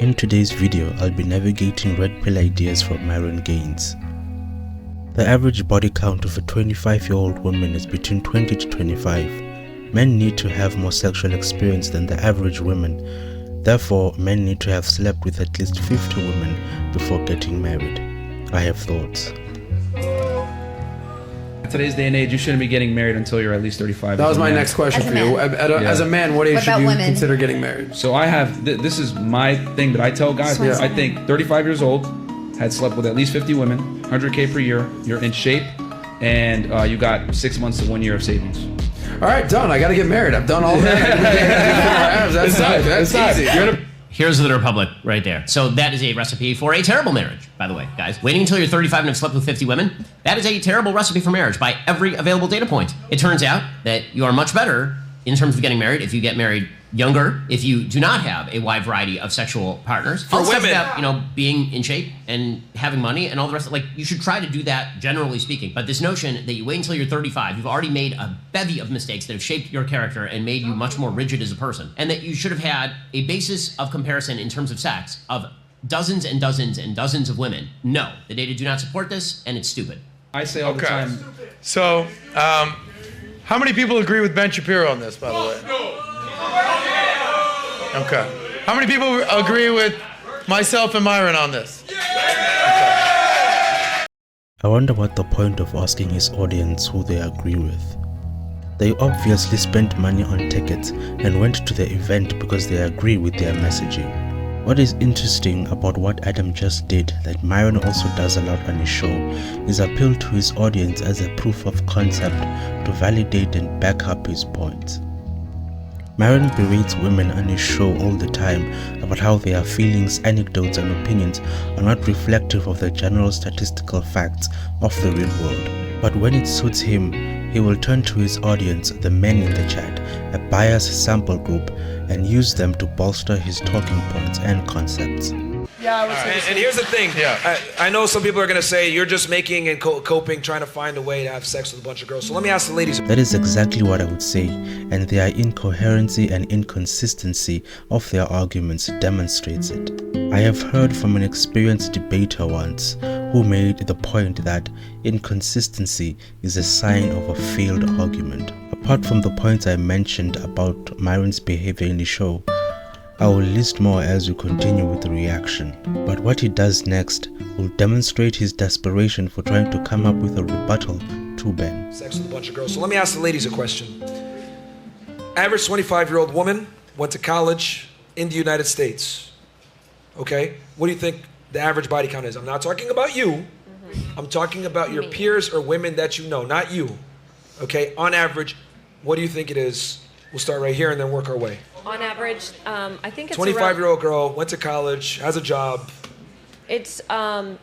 In today's video, I'll be navigating red pill ideas from Myron Gaines. The average body count of a 25-year-old woman is between 20 to 25. Men need to have more sexual experience than the average woman. Therefore, men need to have slept with at least 50 women before getting married. I have thoughts. In today's day and age, you shouldn't be getting married until you're at least 35. That was my next question for you. As a man, what age should you consider getting married? So I have, this is my thing that I tell guys. Yeah. I think 35 years old, had slept with at least 50 women, 100K per year, you're in shape, and you got 6 months to 1 year of savings. All right, done. I got to get married. I've done all that. That's easy. Here's the Republic right there. So that is a recipe for a terrible marriage, by the way, guys. Waiting until you're 35 and have slept with 50 women, that is a terrible recipe for marriage by every available data point. It turns out that you are much better in terms of getting married if you get married younger, if you do not have a wide variety of sexual partners. For all women. About, being in shape and having money and all the rest. Like, you should try to do that, generally speaking. But this notion that you wait until you're 35, you've already made a bevy of mistakes that have shaped your character and made you much more rigid as a person. And that you should have had a basis of comparison in terms of sex of dozens and dozens and dozens of women. No, the data do not support this, and it's stupid. I say all the time. So, how many people agree with Ben Shapiro on this, by the way? Okay. How many people agree with myself and Myron on this? Okay. I wonder what the point of asking his audience who they agree with. They obviously spent money on tickets and went to the event because they agree with their messaging. What is interesting about what Adam just did, that Myron also does a lot on his show, is appeal to his audience as a proof of concept to validate and back up his points. Myron berates women on his show all the time about how their feelings, anecdotes, and opinions are not reflective of the general statistical facts of the real world. But when it suits him, he will turn to his audience, the men in the chat, a biased sample group, and use them to bolster his talking points and concepts. Yeah, I would say and here's the thing. Yeah. I know some people are going to say you're just making and coping, trying to find a way to have sex with a bunch of girls. So let me ask the ladies. That is exactly what I would say, and their incoherency and inconsistency of their arguments demonstrates it. I have heard from an experienced debater once who made the point that inconsistency is a sign of a failed argument. Apart from the points I mentioned about Myron's behavior in the show, I will list more as we continue with the reaction. But what he does next will demonstrate his desperation for trying to come up with a rebuttal to Ben. Sex with a bunch of girls. So let me ask the ladies a question. Average 25-year-old woman went to college in the United States. Okay? What do you think the average body count is? I'm not talking about you. I'm talking about your peers or women that you know, not you. Okay? On average, what do you think it is? We'll start right here and then work our way. On average, I think it's 25-year-old girl, went to college, has a job. It's in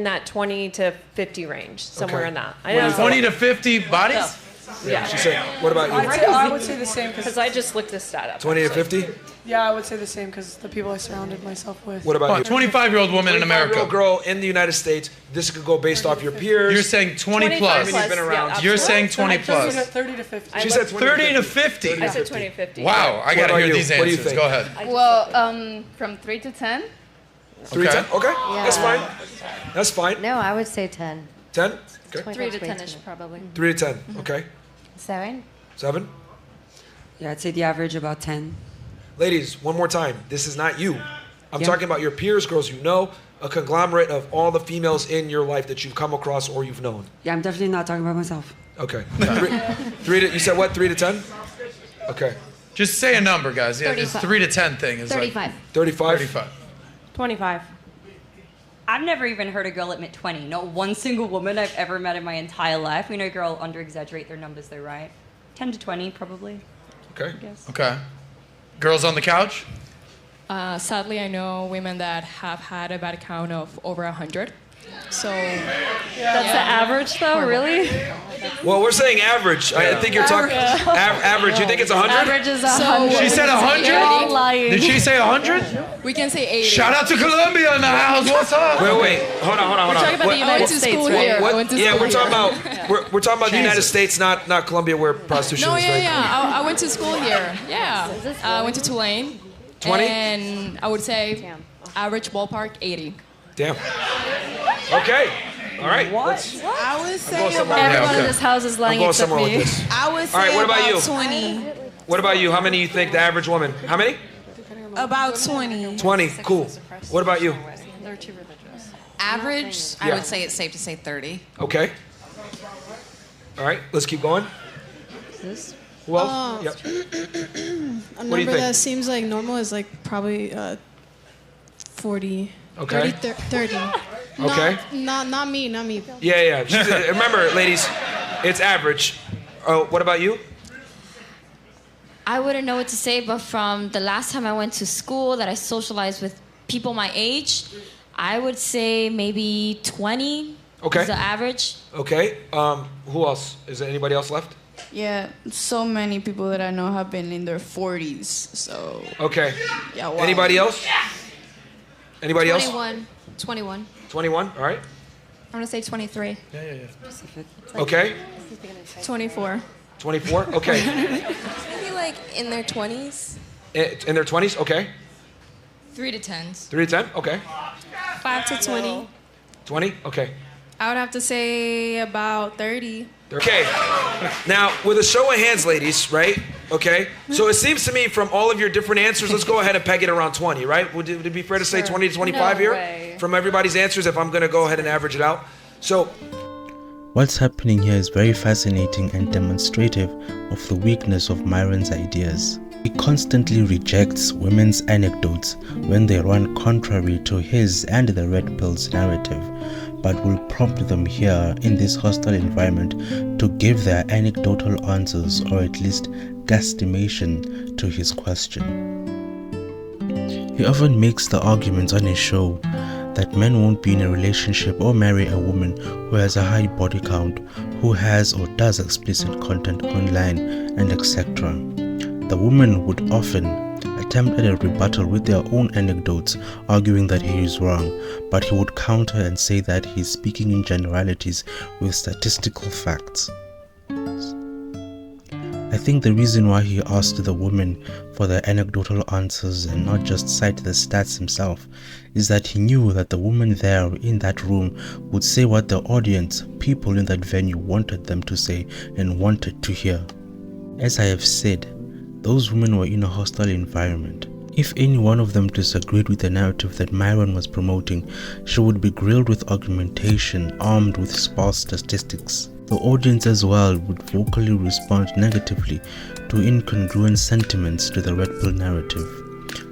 that 20 to 50 range, somewhere in that. I know. 20 to 50 bodies? Yeah. She said, what about you? I would say the same Because I just looked this stat up. 20 to 50? Yeah, I would say the same because the people I surrounded myself with. What about you? 25-year-old woman in 25-year-old America. girl in the United States. This could go based off your peers. You're saying 20 plus. You've been around. Yeah, You're saying 20 plus. 30 to 50. She said 30 to 50. I said 20 to 50. Wow, I gotta about hear you? these What do you answers. think? Go ahead. Well, from 3 to 10? 3 to 10? Okay, Yeah. that's fine. That's fine. No, I would say 10. 10? Okay. 3 to 10-ish, probably. 3 to 10, okay. 7? 7? Yeah, I'd say the average about 10. Ladies, one more time. This is not you. I'm talking about your peers, girls you know, a conglomerate of all the females in your life that you've come across or you've known. Yeah, I'm definitely not talking about myself. Okay. You said what? 3 to 10? Okay. Just say a number, guys. Yeah, this 35. 3 to 10 thing is 35. 35? 35. 25. I've never even heard a girl admit 20. Not one single woman I've ever met in my entire life. We know a girl under-exaggerate their numbers, though, right? 10 to 20, probably. Okay. I guess. Okay. Girls on the couch? Sadly, I know women that have had a body count of over 100. So That's the average, though, really? Well, we're saying average. I think you're talking average. You think it's 100? Average is 100. She said 100? You're all lying. Did she say 100? we can say 80. Shout out to Colombia in the house. What's up? Wait. Hold on. We're talking about the United States, right? We're talking about the United States, not Colombia, where prostitution is very common. I went to school here. Yeah. I went to Tulane. 20? And I would say average ballpark 80. Damn. Okay. All right. Let's, I would say Everyone in this house is lying except with me. this. I would say All right, what about you? 20. What about you? How many you think the average woman? How many? About 20. 20. Cool. What about you? They're too religious. Average, I Yeah. would say it's safe to say 30. Okay. All right. Let's keep going. Who else? Yep. A What do you number think? that seems like normal is like probably 40. Okay. 30. Okay. Not me. Yeah. Remember, ladies, it's average. Oh, what about you? I wouldn't know what to say, but from the last time I went to school that I socialized with people my age, I would say maybe 20 Okay. is the average. Okay. Who else? Is there anybody else left? Yeah, so many people that I know have been in their 40s, so... Okay. Yeah, wow. Anybody else? Anybody else? 21. 21. All right. I'm gonna say 23. Yeah. Okay. 24. 24. Okay. Maybe like in their 20s. In their 20s. Okay. 3 to 10s. 3 to 10. Okay. 5 to 20. 20. Okay. I would have to say about 30. Okay. Now, with a show of hands, ladies, right? Okay. So it seems to me from all of your different answers, let's go ahead and peg it around 20, right? Would it be fair to say 20 to 25 here? way. From everybody's answers, if I'm going to go ahead and average it out. So, What's happening here is very fascinating and demonstrative of the weakness of Myron's ideas. He constantly rejects women's anecdotes when they run contrary to his and the Red Pill's narrative, but will prompt them here in this hostile environment to give their anecdotal answers or at least guesstimation to his question. He often makes the arguments on his show that men won't be in a relationship or marry a woman who has a high body count, who has or does explicit content online, and etc. The women would often attempt at a rebuttal with their own anecdotes, arguing that he is wrong, but he would counter and say that he is speaking in generalities with statistical facts. I think the reason why he asked the women for their anecdotal answers and not just cite the stats himself is that he knew that the women there in that room would say what the audience, people in that venue, wanted them to say and wanted to hear. As I have said, those women were in a hostile environment. If any one of them disagreed with the narrative that Myron was promoting, she would be grilled with argumentation armed with sparse statistics. The audience as well would vocally respond negatively to incongruent sentiments to the Red Pill narrative.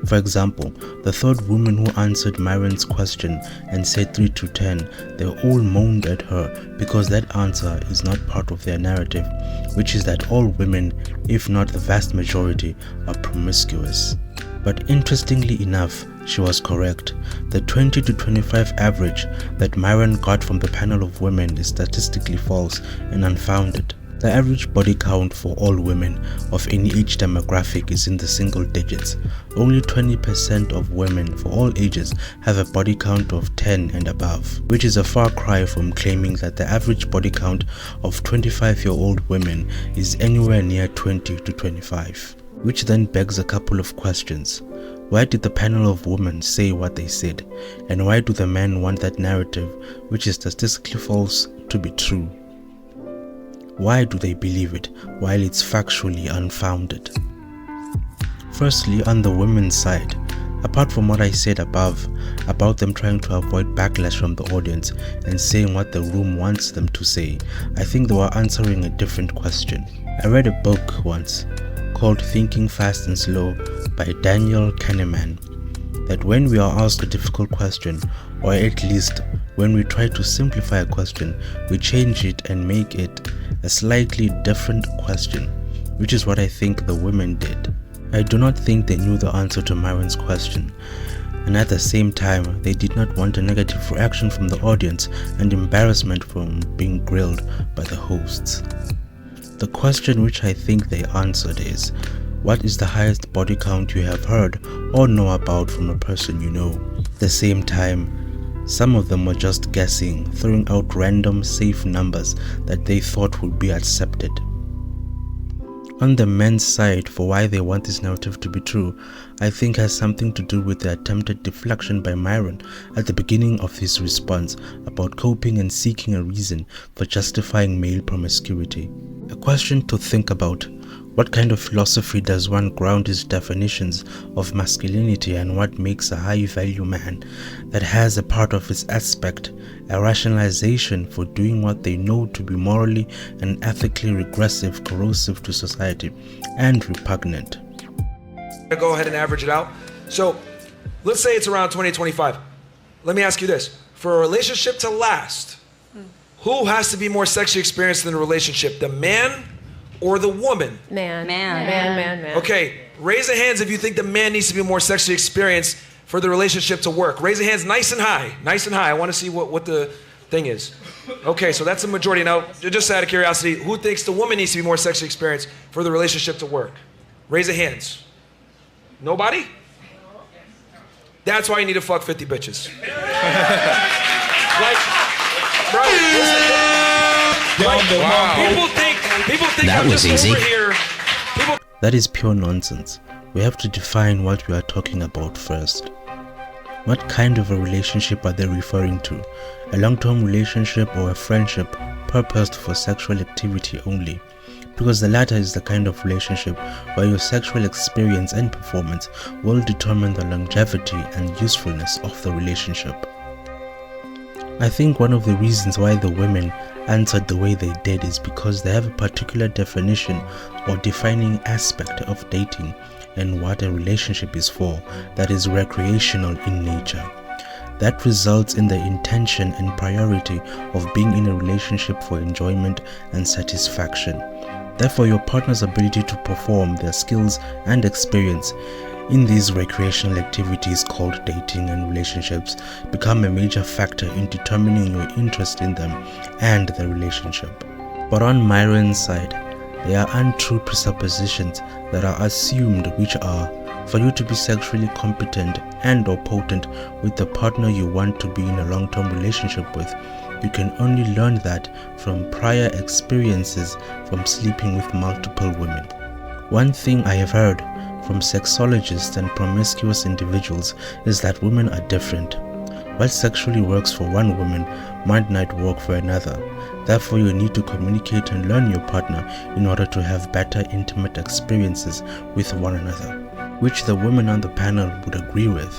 For example, the third woman who answered Myron's question and said 3 to 10, they all moaned at her because that answer is not part of their narrative, which is that all women, if not the vast majority, are promiscuous. But interestingly enough, she was correct. The 20 to 25 average that Myron got from the panel of women is statistically false and unfounded. The average body count for all women of any age demographic is in the single digits. Only 20% of women for all ages have a body count of 10 and above, which is a far cry from claiming that the average body count of 25-year-old women is anywhere near 20 to 25. Which then begs a couple of questions. Why did the panel of women say what they said? And why do the men want that narrative, which is statistically false, to be true? Why do they believe it while it's factually unfounded? Firstly, on the women's side, apart from what I said above about them trying to avoid backlash from the audience and saying what the room wants them to say, I think they were answering a different question. I read a book once called Thinking Fast and Slow by Daniel Kahneman, that when we are asked a difficult question, or at least when we try to simplify a question, we change it and make it a slightly different question, which is what I think the women did. I do not think they knew the answer to Myron's question, and at the same time, they did not want a negative reaction from the audience and embarrassment from being grilled by the hosts. The question which I think they answered is, what is the highest body count you have heard or know about from a person you know? At the same time, some of them were just guessing, throwing out random safe numbers that they thought would be accepted. On the men's side, for why they want this narrative to be true, I think has something to do with the attempted deflection by Myron at the beginning of his response about coping and seeking a reason for justifying male promiscuity. A question to think about: what kind of philosophy does one ground his definitions of masculinity and what makes a high-value man that has a part of its aspect a rationalization for doing what they know to be morally and ethically regressive, corrosive to society, and repugnant? Go ahead and average it out. So let's say it's around 20-25. Let me ask you this. For a relationship to last, who has to be more sexually experienced in the relationship, the man or the woman? Man. Okay, raise the hands if you think the man needs to be more sexually experienced for the relationship to work. Raise the hands nice and high. Nice and high. I want to see what the thing is. Okay, so that's the majority. Now, just out of curiosity, who thinks the woman needs to be more sexually experienced for the relationship to work? Raise the hands. Nobody? That's why you need to fuck 50 bitches. Like, bro, people think That I'm was just easy. over here. That is pure nonsense. We have to define what we are talking about first. What kind of a relationship are they referring to? A long-term relationship or a friendship purposed for sexual activity only? Because the latter is the kind of relationship where your sexual experience and performance will determine the longevity and usefulness of the relationship. I think one of the reasons why the women answered the way they did is because they have a particular definition or defining aspect of dating and what a relationship is for that is recreational in nature. That results in the intention and priority of being in a relationship for enjoyment and satisfaction. Therefore, your partner's ability to perform their skills and experience in these recreational activities called dating and relationships become a major factor in determining your interest in them and the relationship. But on Myron's side, there are untrue presuppositions that are assumed, which are: for you to be sexually competent and or potent with the partner you want to be in a long-term relationship with, you can only learn that from prior experiences from sleeping with multiple women. One thing I have heard from sexologists and promiscuous individuals is that women are different. What sexually works for one woman might not work for another. Therefore, you need to communicate and learn your partner in order to have better intimate experiences with one another, which the women on the panel would agree with.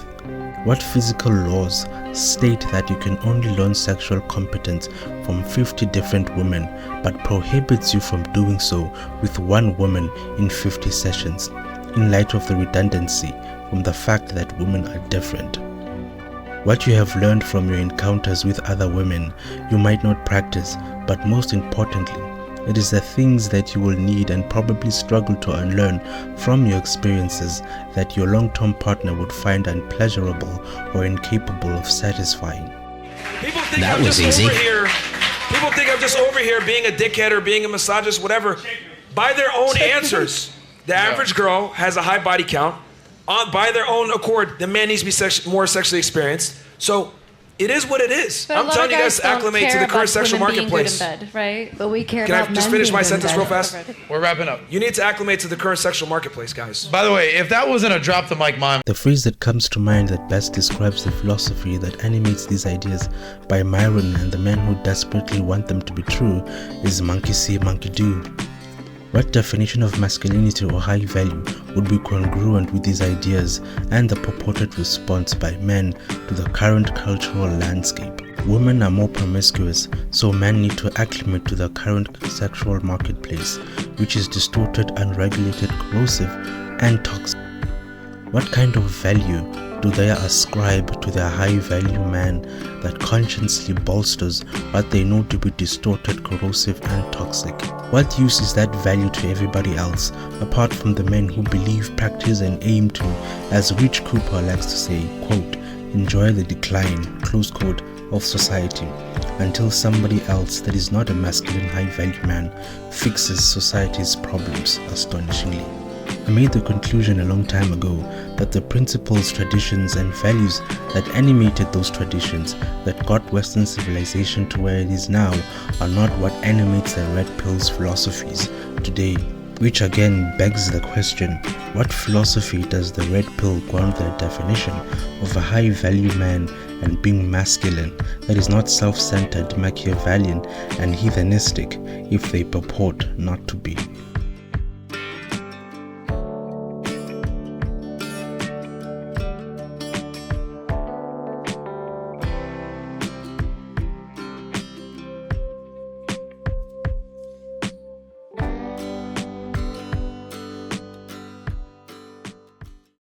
What physical laws state that you can only learn sexual competence from 50 different women, but prohibits you from doing so with one woman in 50 sessions, in light of the redundancy from the fact that women are different? What you have learned from your encounters with other women, you might not practice, but most importantly, it is the things that you will need and probably struggle to unlearn from your experiences that your long-term partner would find unpleasurable or incapable of satisfying. People think I'm just over here being a dickhead or being a misogynist, whatever. By their own answers, the average girl has a high body count. By their own accord, the man needs to be more sexually experienced. So it is what it is. But I'm telling you guys to acclimate to the current sexual marketplace. Right? But we care Can about I just men finish my being sentence good real in bed. fast? We're wrapping up. You need to acclimate to the current sexual marketplace, guys. By the way, if that wasn't a drop the mic mime, the phrase that comes to mind that best describes the philosophy that animates these ideas by Myron and the men who desperately want them to be true is monkey see, monkey do. What definition of masculinity or high value would be congruent with these ideas and the purported response by men to the current cultural landscape? Women are more promiscuous, so men need to acclimate to the current sexual marketplace, which is distorted, unregulated, corrosive, and toxic. What kind of value do they ascribe to their high-value man that consciously bolsters what they know to be distorted, corrosive, and toxic? What use is that value to everybody else, apart from the men who believe, practice, and aim to, as Rich Cooper likes to say, quote, enjoy the decline, close quote, of society, until somebody else that is not a masculine high-value man fixes society's problems astonishingly? I made the conclusion a long time ago that the principles, traditions, and values that animated those traditions that got Western civilization to where it is now are not what animates the red pill's philosophies today. Which again begs the question, what philosophy does the red pill ground their definition of a high-value man and being masculine that is not self-centered, Machiavellian and heathenistic if they purport not to be?